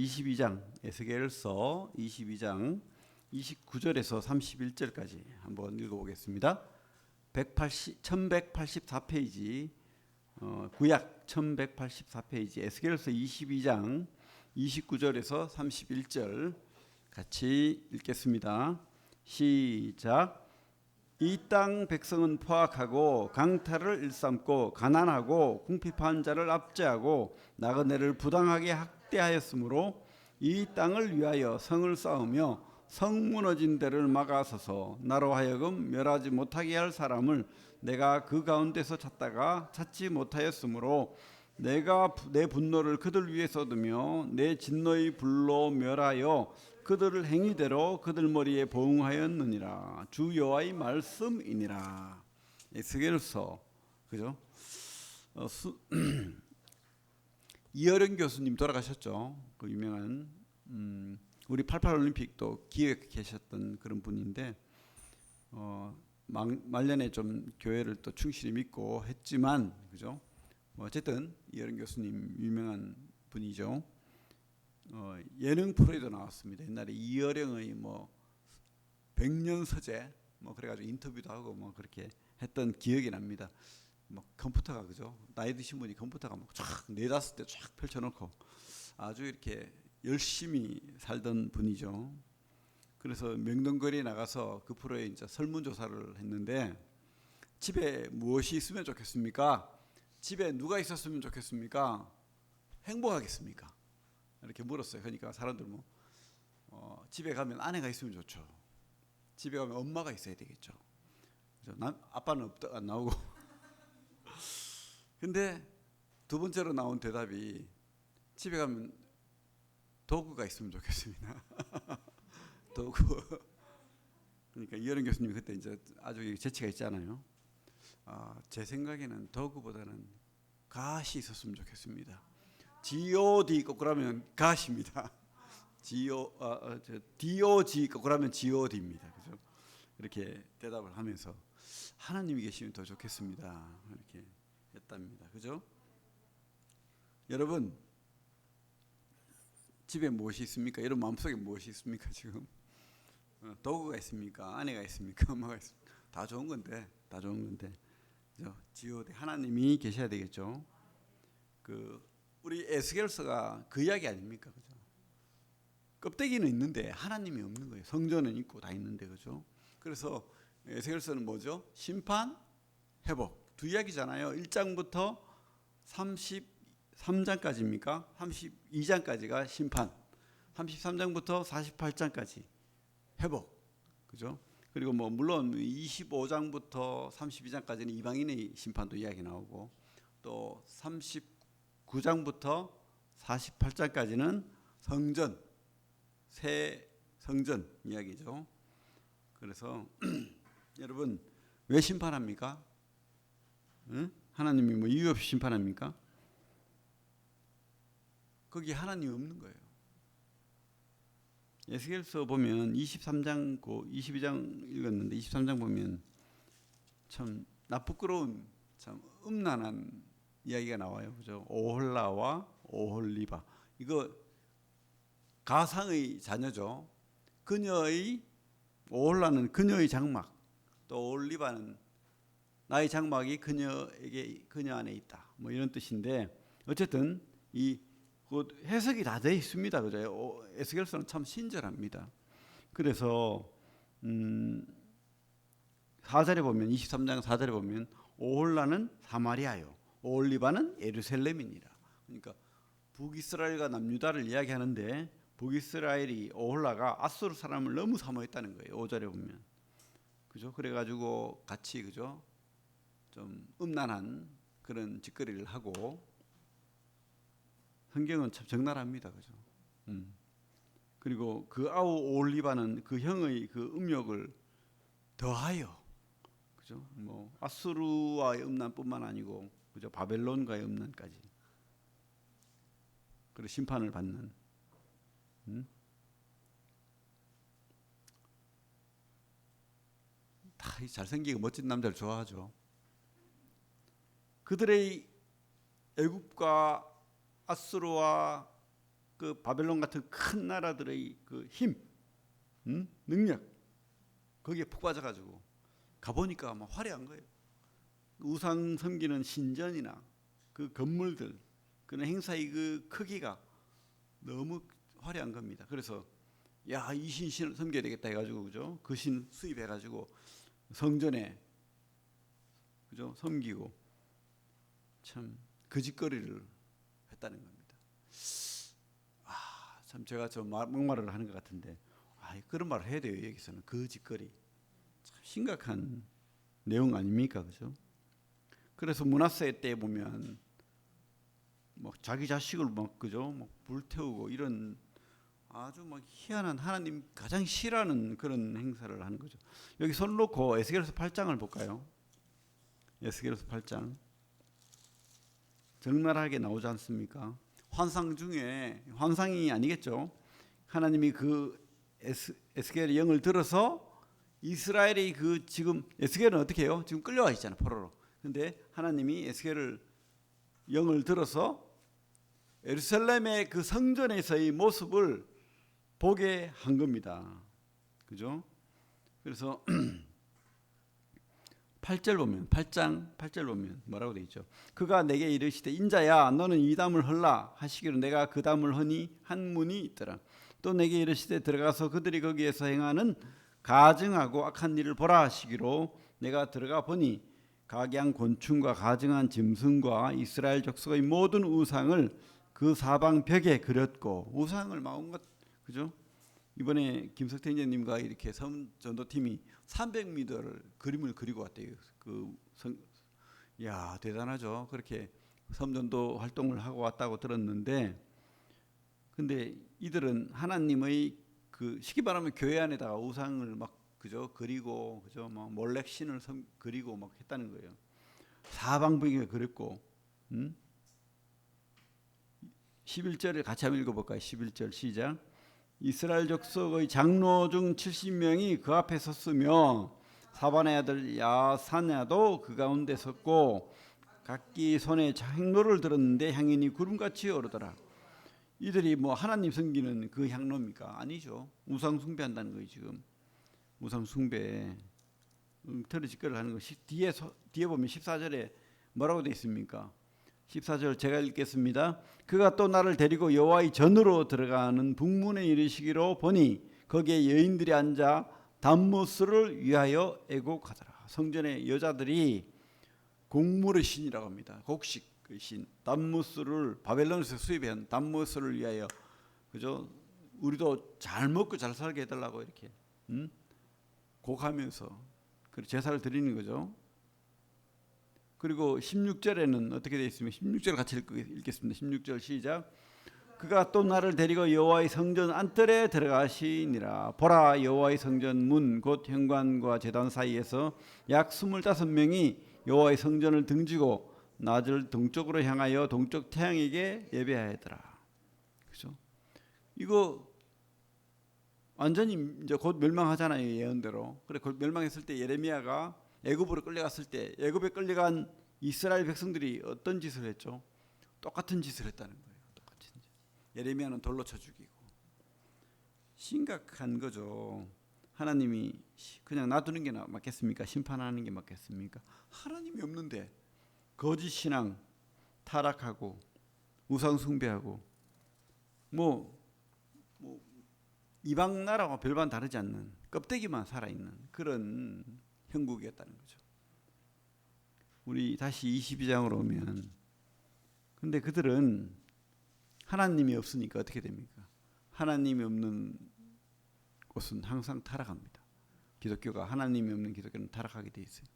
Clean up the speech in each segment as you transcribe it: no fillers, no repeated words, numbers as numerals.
22장 에스겔서 22장 29절에서 31절까지 한번 읽어보겠습니다. 1184페이지 구약 1184페이지 에스겔서 22장 29절에서 31절 같이 읽겠습니다. 시작. 이 땅 백성은 포악하고 강탈을 일삼고 가난하고 궁핍한 자를 압제하고 나그네를 부당하게 학대하였으므로 이 땅을 위하여 성을 쌓으며 성 무너진 데를 막아서서 나로 하여금 멸하지 못하게 할 사람을 내가 그 가운데서 찾다가 찾지 못하였으므로 내가 내 분노를 그들 위에 쏟으며 내 진노의 불로 멸하여 그들을 행위대로 그들 머리에 보응하였느니라. 주 여호와의 말씀이니라. 에스겔서 그죠? 이어령 교수님 돌아가셨죠. 그 유명한 우리 88 올림픽도 기획하셨던 그런 분인데 말년에 좀 교회를 또 충실히 믿고 했지만 그죠? 어쨌든 이어령 교수님 유명한 분이죠. 예능 프로에도 나왔습니다. 옛날에 이어령의 백년 서재 그래가지고 인터뷰도 하고 그렇게 했던 기억이 납니다. 컴퓨터가 그죠? 나이 드신 분이 컴퓨터가 쫙 네다섯 대 쫙 펼쳐놓고 아주 이렇게 열심히 살던 분이죠. 그래서 명동거리에 나가서 그 프로에 이제 설문조사를 했는데 집에 무엇이 있으면 좋겠습니까? 집에 누가 있었으면 좋겠습니까? 행복하겠습니까? 이렇게 물었어요. 그러니까 사람들 집에 가면 아내가 있으면 좋죠. 집에 가면 엄마가 있어야 되겠죠. 아빠는 안 나오고. 근데 두 번째로 나온 대답이 집에 가면 도구가 있으면 좋겠습니다. 도구. 그러니까 이어령 교수님이 그때 이제 아주 재치가 있잖아요. 제 생각에는 도구보다는 갓이 있었으면 좋겠습니다. G.O.D 거꾸라면 갓입니다. D.O.G 거꾸라면 G.O.D입니다. 그죠? 이렇게 대답을 하면서 하나님이 계시면 더 좋겠습니다. 이렇게 했답니다. 그죠? 여러분 집에 무엇이 있습니까? 여러분 마음속에 무엇이 있습니까? 지금 도구가 있습니까? 아내가 있습니까? 엄마가 있습니까? 다 좋은 건데, 다 좋은 건데, 그죠? G.O.D 하나님이 계셔야 되겠죠. 우리 에스겔서가 그 이야기 아닙니까? 그죠? 껍데기는 있는데 하나님이 없는 거예요. 성전은 있고 다 있는데 그죠? 그래서 에스겔서는 뭐죠? 심판, 회복 두 이야기잖아요. 1장부터 33장까지입니까? 32장까지가 심판, 33장부터 48장까지 회복, 그죠? 그리고 물론 25장부터 32장까지는 이방인의 심판도 이야기 나오고 또 39장부터 48장까지는 성전, 새 성전 이야기죠. 그래서 여러분 왜 심판합니까? 응? 하나님이 이유 없이 심판합니까? 거기 하나님이 없는 거예요. 에스겔서 보면 23장, 22장 읽었는데 23장 보면 참 나쁘끄러운 참 음란한 이야기가 나와요. 그죠? 오홀라와 오홀리바. 이거 가상의 자녀죠. 오홀라는 그녀의 장막, 또 오홀리바는 나의 장막이 그녀 안에 있다. 이런 뜻인데 어쨌든 해석이 다 되어 있습니다. 그죠? 에스겔서는 참 친절합니다. 그래서 4절에 보면 23장 4절에 보면 오홀라는 사마리아요. 오홀리바는 예루살렘이니라. 그러니까 북이스라엘과 남유다를 이야기하는데 북이스라엘이 오홀라가 아수르 사람을 너무 사모했다는 거예요. 5절에 보면. 그죠? 그래가지고 같이 그죠? 좀 음란한 그런 짓거리를 하고 성경은 참 적나라합니다. 그죠? 그리고 그 오홀리바는 그 형의 그 음욕을 더하여 그죠? 아수르와의 음란뿐만 아니고 그죠? 바벨론과의 음란까지. 그리고 심판을 받는. 다 잘생기고 멋진 남자를 좋아하죠. 그들의 애굽과 아수르와 그 바벨론 같은 큰 나라들의 그 힘, 능력 거기에 푹 빠져가지고 가보니까 막 화려한 거예요. 우상 섬기는 신전이나 그 건물들, 그런 행사의 그 크기가 너무 화려한 겁니다. 그래서 야, 이 신을 섬겨야 되겠다 해가지고 그죠? 그 신 수입해가지고 성전에 그죠? 섬기고 참 거짓거리를 했다는 겁니다. 아, 참 제가 좀 목말을 하는 것 같은데 그런 말을 해야 돼요. 여기서는 거짓거리. 참 심각한 내용 아닙니까, 그죠? 그래서 므낫세 때 보면 뭐 자기 자식을 막 그죠, 막 불태우고 이런 아주 막 희한한 하나님 가장 싫어하는 그런 행사를 하는 거죠. 여기 손 놓고 에스겔서 8장을 볼까요? 에스겔서 8장 적나라하게 나오지 않습니까? 환상 중에 환상이 아니겠죠. 하나님이 그 에스겔의 영을 들어서 이스라엘이 그 지금 에스겔은 어떻게 해요? 지금 끌려와 있잖아요, 포로로. 근데 하나님이 에스겔을 영을 들어서 예루살렘의 그 성전에서의 모습을 보게 한 겁니다. 그죠? 그래서 8절 보면 8장 8절 보면 뭐라고 되어 있죠? 그가 내게 이르시되 인자야 너는 이 담을 헐라 하시기로 내가 그 담을 허니 한 문이 있더라. 또 내게 이르시되 들어가서 그들이 거기에서 행하는 가증하고 악한 일을 보라 하시기로 내가 들어가 보니 각양 곤충과 가증한 짐승과 이스라엘 족속의 모든 우상을 그 사방 벽에 그렸고 우상을 마음껏 그죠? 이번에 김석태 형제님과 이렇게 섬 전도팀이 300m를 그림을 그리고 왔대요. 야 대단하죠. 그렇게 섬 전도 활동을 하고 왔다고 들었는데, 근데 이들은 하나님의 그 쉽게 말하면 교회 안에다가 우상을 막 그죠 그리고 그죠 뭐 몰렉 신을 그리고 막 했다는 거예요. 사방벽에 그렸고, 11절을 같이 한번 읽어볼까요? 11절 시작. 이스라엘 족속의 장로 중 70명이 그 앞에 섰으며 사반의 아들 야사냐도 그 가운데 섰고 각기 손에 향로를 들었는데 향연이 구름같이 오르더라. 이들이 뭐 하나님 섬기는 그 향로입니까? 아니죠. 우상 숭배한다는 거예요. 지금 우상 숭배 엉터리짓거리를 하는 것이 뒤에 보면 14절에 뭐라고 되어 있습니까? 14절 제가 읽겠습니다. 그가 또 나를 데리고 여호와의 전으로 들어가는 북문에 이르시기로 보니 거기에 여인들이 앉아 담무스를 위하여 애곡하더라. 성전의 여자들이 곡물의 신이라고 합니다. 곡식의 신 담무스를 바벨론에서 수입한 담무스를 위하여 그죠? 우리도 잘 먹고 잘 살게 해달라고 이렇게 곡하면서 제사를 드리는 거죠. 그리고 16절에는 어떻게 되어 있습니까? 16절 같이 읽겠습니다. 16절 시작. 그가 또 나를 데리고 여호와의 성전 안뜰에 들어가시니라. 보라 여호와의 성전 문 곧 현관과 제단 사이에서 약 25명이 여호와의 성전을 등지고 낮을 동쪽으로 향하여 동쪽 태양에게 예배하였더라. 그죠? 이거 완전히 이제 곧 멸망하잖아요, 예언대로. 그래 곧 멸망했을 때 예레미야가 애굽으로 끌려갔을 때 애굽에 끌려간 이스라엘 백성들이 어떤 짓을 했죠? 똑같은 짓을 했다는 거예요. 똑같은 짓. 예레미야는 돌로 쳐 죽이고. 심각한 거죠. 하나님이 그냥 놔두는 게 맞겠습니까? 심판하는 게 맞겠습니까? 하나님이 없는데 거짓 신앙 타락하고 우상 숭배하고 뭐 이방 나라와 별반 다르지 않는 껍데기만 살아있는 그런 형국이었다는 거죠. 우리 다시 22장으로 오면, 근데 그들은 하나님이 없으니까 어떻게 됩니까? 하나님이 없는 곳은 항상 타락합니다. 기독교가 하나님이 없는 기독교는 타락하게 돼 있어요.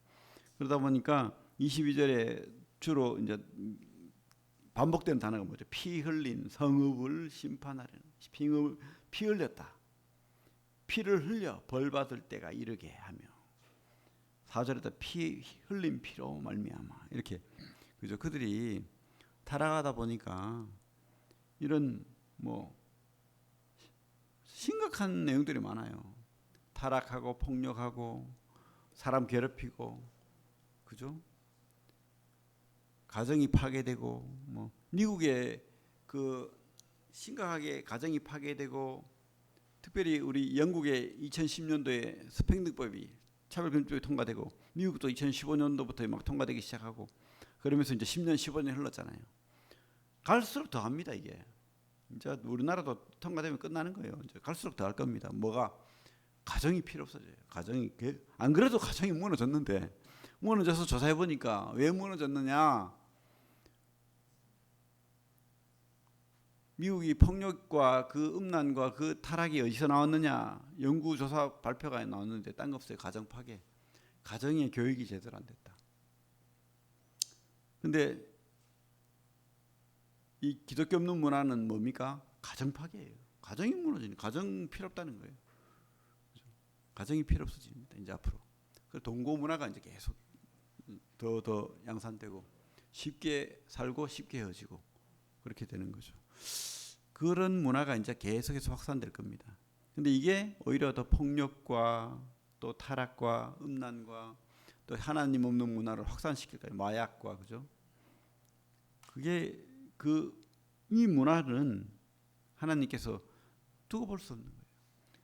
그러다 보니까 22절에 주로 이제 반복되는 단어가 뭐죠? 피 흘린 성읍을 심판하려는, 피 흘렸다. 피를 흘려 벌 받을 때가 이르게 하며 4절에다 피 흘린 피로 말미암아 이렇게 그죠? 그들이 타락하다 보니까 이런 뭐 심각한 내용들이 많아요. 타락하고 폭력하고 사람 괴롭히고 그죠? 가정이 파괴되고 뭐 미국의 그 심각하게 가정이 파괴되고, 특별히 우리 영국의 2010년도에 스팽등법이 차별금지법이 통과되고, 미국도 2015년도부터 막 통과되기 시작하고, 그러면서 이제 10년, 15년 흘렀잖아요. 갈수록 더 합니다 이게. 이제 우리나라도 통과되면 끝나는 거예요. 이제 갈수록 더 할 겁니다. 뭐가? 가정이 필요 없어져요. 가정이 안 그래도 가정이 무너졌는데, 무너져서 조사해 보니까 왜 무너졌느냐? 미국이 폭력과 그 음란과 그 타락이 어디서 나왔느냐? 연구조사 발표가 나왔는데 딴 거 없어요. 가정 파괴. 가정의 교육이 제대로 안 됐다. 근데 이 기독교 없는 문화는 뭡니까? 가정 파괴예요. 가정이 무너지는, 가정 필요 없다는 거예요. 가정이 필요 없어집니다. 이제 앞으로. 그 동거 문화가 이제 계속 더 양산되고, 쉽게 살고 쉽게 헤어지고 그렇게 되는 거죠. 그런 문화가 이제 계속해서 확산될 겁니다. 근데 이게 오히려 더 폭력과 또 타락과 음란과 또 하나님 없는 문화를 확산시킬 거예요. 마약과, 그죠? 그게 이 문화는 하나님께서 두고 볼 수 없는 거예요.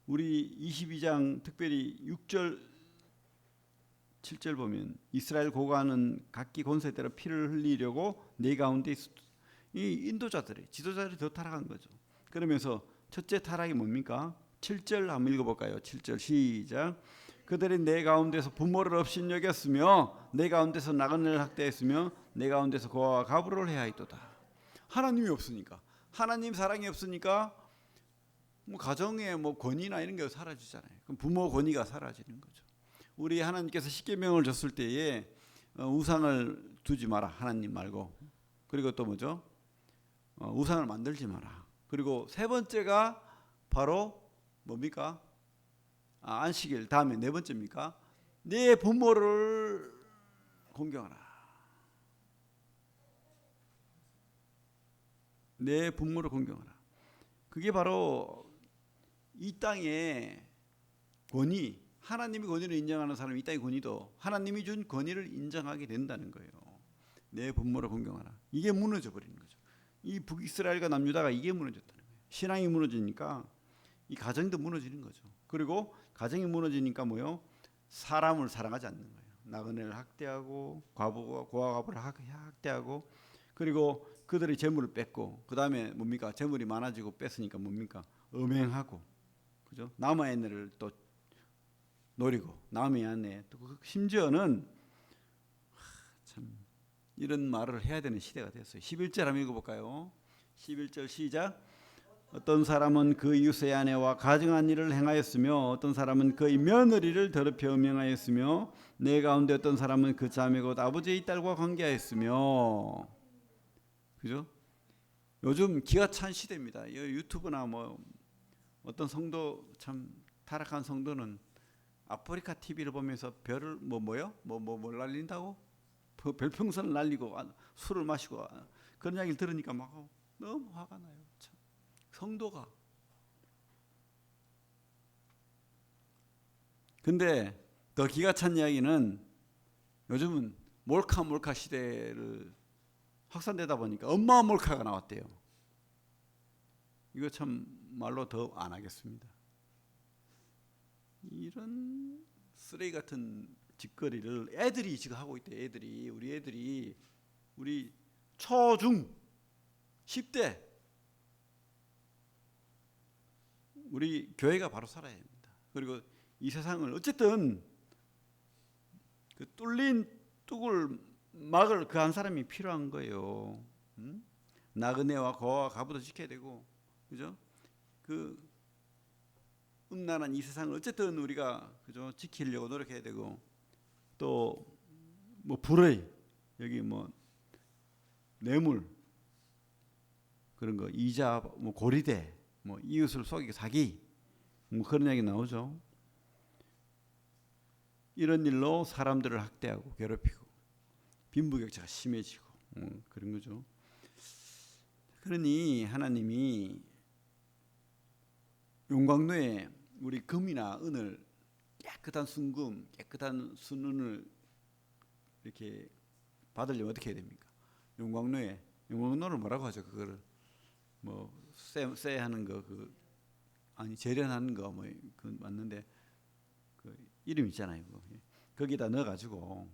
우리 22장 특별히 6절 7절 보면, 이스라엘 고관은 각기 권세대로 피를 흘리려고 네 가운데 이 인도자들이, 지도자들이 더 타락한 거죠. 그러면서 첫째 타락이 뭡니까? 7절 한번 읽어볼까요? 7절 시작. 그들이 내 가운데서 부모를 업신여겼으며 내 가운데서 나그네를 학대했으며 내 가운데서 고아와 가부를 해하였도다. 하나님이 없으니까, 하나님 사랑이 없으니까 뭐 가정의 뭐 권위나 이런 게 사라지잖아요. 그럼 부모 권위가 사라지는 거죠. 우리 하나님께서 십계명을 줬을 때에 우상을 두지 마라, 하나님 말고. 그리고 또 뭐죠? 우상을 만들지 마라. 그리고 세 번째가 바로 뭡니까? 안식일. 다음에 네 번째입니까? 네 부모를 공경하라. 내 부모를 공경하라. 그게 바로 이 땅의 권위, 하나님이 권위를 인정하는 사람이 이 땅의 권위도 하나님이 준 권위를 인정하게 된다는 거예요. 내 부모를 공경하라. 이게 무너져 버리는 거죠. 이 북이스라엘과 남유다가 이게 무너졌다는 거예요. 신앙이 무너지니까 이 가정도 무너지는 거죠. 그리고 가정이 무너지니까 뭐요? 사람을 사랑하지 않는 거예요. 나그네를 학대하고 고아 가부를 학대하고, 그리고 그들의 재물을 뺏고, 그 다음에 뭡니까? 재물이 많아지고 뺏으니까 뭡니까? 음행하고, 그죠? 남의 아내를 또 노리고, 남의 아내, 또 심지어는 참 이런 말을 해야 되는 시대가 됐어요. 11절 한번 읽어볼까요? 11절 시작. 어떤 사람은 그 이웃의 아내와 가증한 일을 행하였으며 어떤 사람은 그의 며느리를 더럽혀 음행하였으며 내 가운데 어떤 사람은 그 자매 곧 아버지의 딸과 관계하였으며, 그죠? 요즘 기가 찬 시대입니다. 유튜브나 뭐 어떤 성도, 참 타락한 성도는 아프리카 TV를 보면서 별을 뭘 날린다고? 별풍선을 날리고 술을 마시고 그런 이야기를 들으니까 막 너무 화가 나요. 참. 성도가. 근데 더 기가 찬 이야기는, 요즘은 몰카 시대를 확산되다 보니까 엄마 몰카가 나왔대요. 이거 참 말로 더 안 하겠습니다. 이런 쓰레기 같은 짓거리를 애들이 지금 하고 있대. 우리 애들이 우리 초중 10대, 우리 교회가 바로 살아야 합니다. 그리고 이 세상을 어쨌든 그 뚫린 뚝을 막을 그 한 사람이 필요한 거예요. 나그네와 고아와 가부도 지켜야 되고, 그죠? 그 음란한 이 세상을 어쨌든 우리가, 그죠? 지키려고 노력해야 되고, 또 뭐 불의, 여기 뭐 뇌물, 그런 거, 이자, 뭐 고리대, 뭐 이웃을 속이고 사기, 뭐 그런 얘기 나오죠. 이런 일로 사람들을 학대하고 괴롭히고 빈부격차가 심해지고 그런 거죠. 그러니 하나님이 용광로에 우리 금이나 은을, 깨끗한 순금, 깨끗한 순은을 이렇게 받으려면 어떻게 해야 됩니까? 용광로를 뭐라고 하죠? 그거를 뭐 쇠 하는 거 아니 재련하는 거 뭐 그 맞는데 그 이름 있잖아요. 거기다 넣어가지고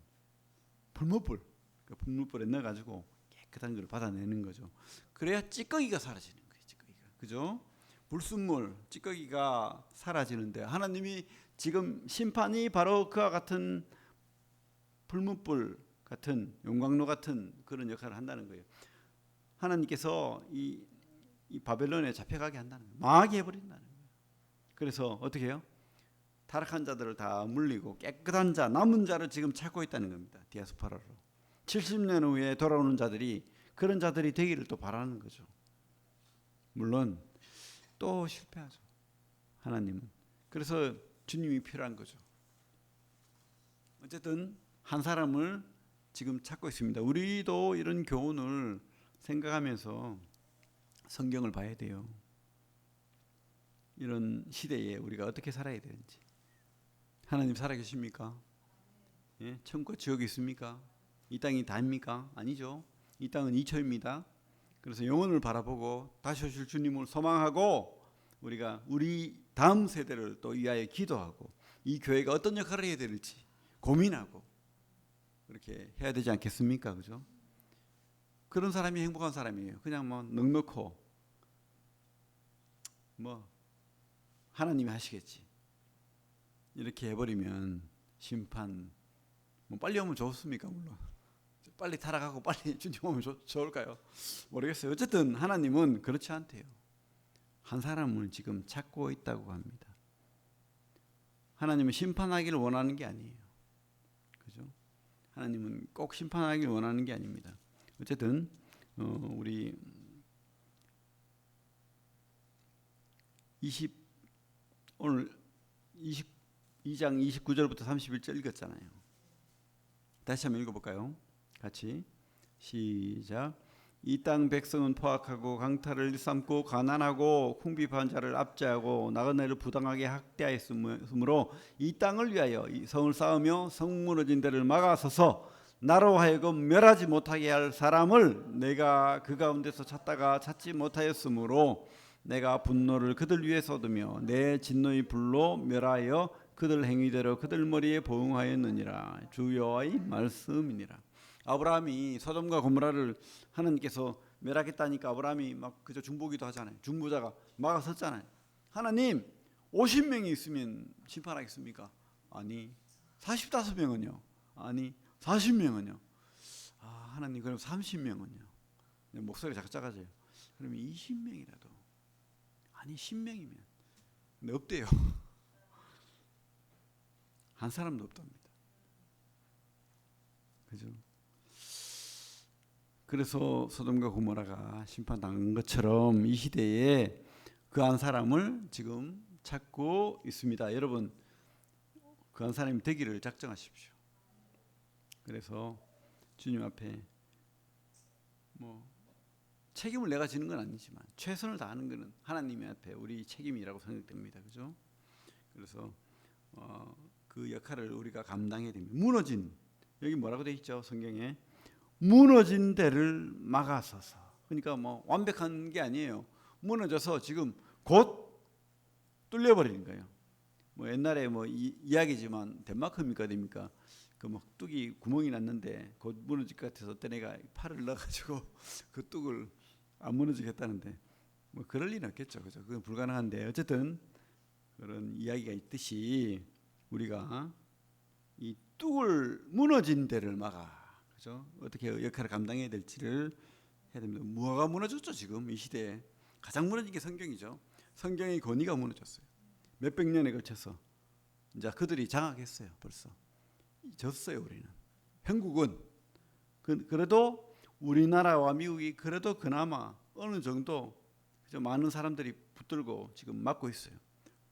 풀무불에 넣어가지고 깨끗한 걸 받아내는 거죠. 그래야 찌꺼기가 사라지는 거예요. 찌꺼기가 그죠? 불순물 찌꺼기가 사라지는데 하나님이 지금 심판이 바로 그와 같은 풀무불 같은 용광로 같은 그런 역할을 한다는 거예요. 하나님께서 이 바벨론에 잡혀가게 한다는 거예요. 망하게 해버린다는 거예요. 그래서 어떻게 해요? 타락한 자들을 다 물리고 깨끗한 자, 남은 자를 지금 찾고 있다는 겁니다. 디아스포라로 70년 후에 돌아오는 자들이 그런 자들이 되기를 또 바라는 거죠. 물론 또 실패하죠. 하나님은. 그래서 주님이 필요한 거죠. 어쨌든 한 사람을 지금 찾고 있습니다. 우리도 이런 교훈을 생각하면서 성경을 봐야 돼요. 이런 시대에 우리가 어떻게 살아야 되는지. 하나님 살아계십니까? 예? 천국과 지옥이 있습니까? 이 땅이 다입니까? 아니죠. 이 땅은 이초입니다. 그래서 영혼을 바라보고 다시 오실 주님을 소망하고 우리가 우리 다음 세대를 또 위하여 기도하고 이 교회가 어떤 역할을 해야 될지 고민하고 그렇게 해야 되지 않겠습니까? 그죠? 그런 사람이 행복한 사람이에요. 그냥 뭐 넉넉고 뭐 하나님이 하시겠지 이렇게 해버리면 심판 뭐 빨리 오면 좋습니까? 물론 빨리 타락하고 빨리 주님 오면 좋을까요? 모르겠어요. 어쨌든 하나님은 그렇지 않대요. 한 사람을 지금 찾고 있다고 합니다. 하나님은 심판하기를 원하는 게 아니에요. 그죠? 하나님은 꼭 심판하기를 원하는 게 아닙니다. 어쨌든 우리 오늘 22장 29절부터 31절 읽었잖아요. 다시 한번 읽어볼까요? 같이 시작. 이 땅 백성은 포악하고 강탈을 일삼고 가난하고 궁핍한 자를 압제하고 나그네를 부당하게 학대하였으므로 이 땅을 위하여 이 성을 쌓으며 성 무너진 데를 막아서서 나로 하여금 멸하지 못하게 할 사람을 내가 그 가운데서 찾다가 찾지 못하였으므로 내가 분노를 그들 위에 쏟으며 내 진노의 불로 멸하여 그들 행위대로 그들 머리에 보응하였느니라. 주 여호와의 말씀이니라. 아브라함이 소돔과 고모라를 하나님께서 멸하겠다니까 아브라함이 막 그저 중보기도 하잖아요. 중보자가 막아섰잖아요. 하나님 50명이 있으면 심판하겠습니까? 아니 45명은요? 아니 40명은요? 하나님 그럼 30명은요? 목소리 작아져요. 그러면 20명이라도 아니 10명이면 근데 없대요. 한 사람도 없답니다. 그죠? 그래서 소돔과 고모라가 심판당한 것처럼 이 시대에 그 한 사람을 지금 찾고 있습니다. 여러분 그 한 사람이 되기를 작정하십시오. 그래서 주님 앞에 뭐 책임을 내가 지는 건 아니지만 최선을 다하는 것은 하나님 앞에 우리 책임이라고 생각됩니다. 그죠? 그래서 그 역할을 우리가 감당해야 됩니다. 무너진 여기 뭐라고 되어 있죠? 성경에 무너진 데를 막아서서. 그러니까 뭐 완벽한 게 아니에요. 무너져서 지금 곧 뚫려버리는 거예요. 뭐 옛날에 뭐 이야기지만 덴마크입니까 됩니까? 그 뭐 뚝이 구멍이 났는데 곧 무너질 것 같아서 어떤 애가 팔을 넣어가지고 그 뚝을 안 무너지겠다는데 뭐 그럴 리는 없겠죠, 그죠? 그건 불가능한데 어쨌든 그런 이야기가 있듯이 우리가 이 뚝을 무너진 데를 막아, 그죠? 어떻게 역할을 감당해야 될지를 해야 됩니다. 뭐가 무너졌죠 지금 이 시대에 가장 무너진 게 성경이죠. 성경의 권위가 무너졌어요. 몇백 년에 걸쳐서 이제 그들이 장악했어요. 벌써 졌어요. 우리는 한국은 그래도 우리나라와 미국이 그래도 그나마 어느 정도 많은 사람들이 붙들고 지금 막고 있어요.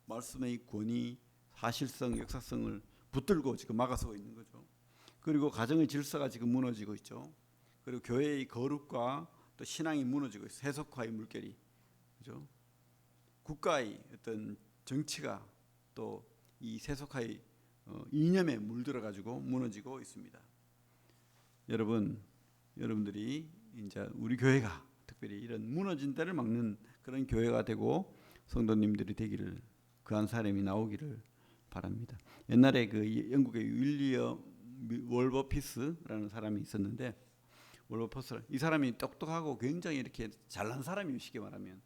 말씀의 권위, 사실성, 역사성을 붙들고 지금 막아서고 있는 거죠. 그리고 가정의 질서가 지금 무너지고 있죠. 그리고 교회의 거룩과 또 신앙이 무너지고 있어요. 세속화의 물결이, 그죠? 국가의 어떤 정치가 또 이 세속화의 이념에 물들어 가지고 무너지고 있습니다. 여러분들이 이제 우리 교회가 특별히 이런 무너진 데를 막는 그런 교회가 되고 성도님들이 되기를, 그한 사람이 나오기를 바랍니다. 옛날에 그 영국의 윌리엄 월버피스라는 사람이 있었는데, 월버피스 이 사람이 똑똑하고 굉장히 이렇게 잘난 사람이에요, 쉽게 말하면.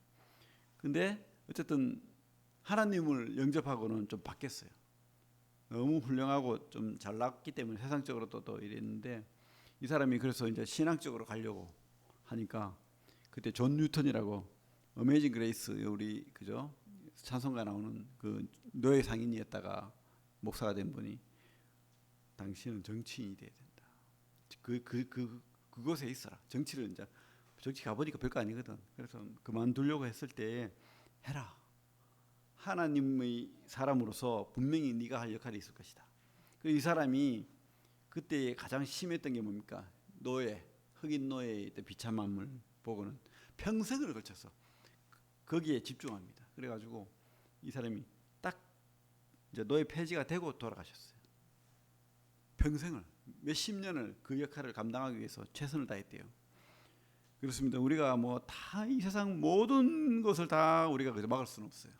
근데 어쨌든 하나님을 영접하고는 좀 바뀌었어요. 너무 훌륭하고 좀 잘났기 때문에 세상적으로 또 이랬는데, 이 사람이 그래서 이제 신학적으로 가려고 하니까 그때 존 뉴턴이라고 어메이징 그레이스 우리 그죠 찬송가 나오는 그 노예 상인이었다가 목사가 된 분이, 당신은 정치인이 돼야 된다. 그곳에 있어라. 정치를 이제 정치 가보니까 별거 아니거든. 그래서 그만두려고 했을 때 해라. 하나님의 사람으로서 분명히 네가 할 역할이 있을 것이다. 이 사람이 그때 가장 심했던 게 뭡니까? 노예, 흑인 노예의 비참함을 보고는 평생을 걸쳐서 거기에 집중합니다. 그래가지고 이 사람이 딱 이제 노예 폐지가 되고 돌아가셨어요. 평생을 몇십 년을 그 역할을 감당하기 위해서 최선을 다했대요. 그렇습니다. 우리가 뭐 다 이 세상 모든 것을 다 우리가 막을 수는 없어요.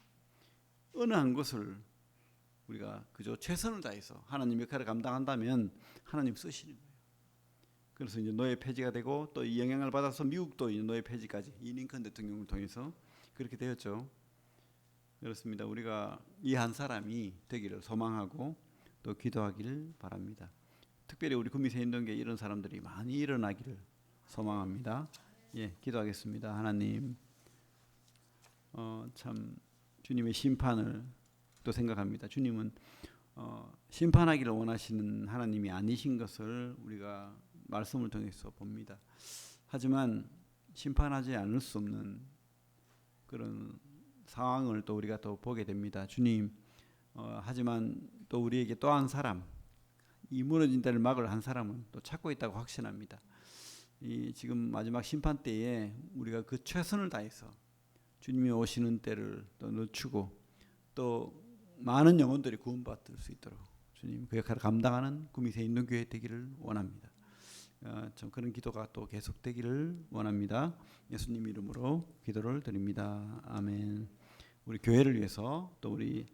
어느 한 것을 우리가 그저 최선을 다해서 하나님 역할을 감당한다면 하나님 쓰시는 거예요. 그래서 이제 노예 폐지가 되고 또 이 영향을 받아서 미국도 이제 노예 폐지까지 이 링컨 대통령을 통해서 그렇게 되었죠. 그렇습니다. 우리가 이 한 사람이 되기를 소망하고 또 기도하기를 바랍니다. 특별히 우리 구미새인동교회 이런 사람들이 많이 일어나기를 소망합니다. 예, 기도하겠습니다. 하나님, 참 주님의 심판을 또 생각합니다. 주님은 심판하기를 원하시는 하나님이 아니신 것을 우리가 말씀을 통해서 봅니다. 하지만 심판하지 않을 수 없는 그런 상황을 또 우리가 또 보게 됩니다. 주님, 하지만 또 우리에게 또 한 사람, 이 무너진 데를 막을 한 사람은 또 찾고 있다고 확신합니다. 이 지금 마지막 심판 때에 우리가 그 최선을 다해서 주님이 오시는 때를 또 늦추고 또 많은 영혼들이 구원받을 수 있도록 주님 그 역할을 감당하는 구미새인동교회 되기를 원합니다. 참 그런 기도가 또 계속되기를 원합니다. 예수님 이름으로 기도를 드립니다. 아멘. 우리 교회를 위해서 또 우리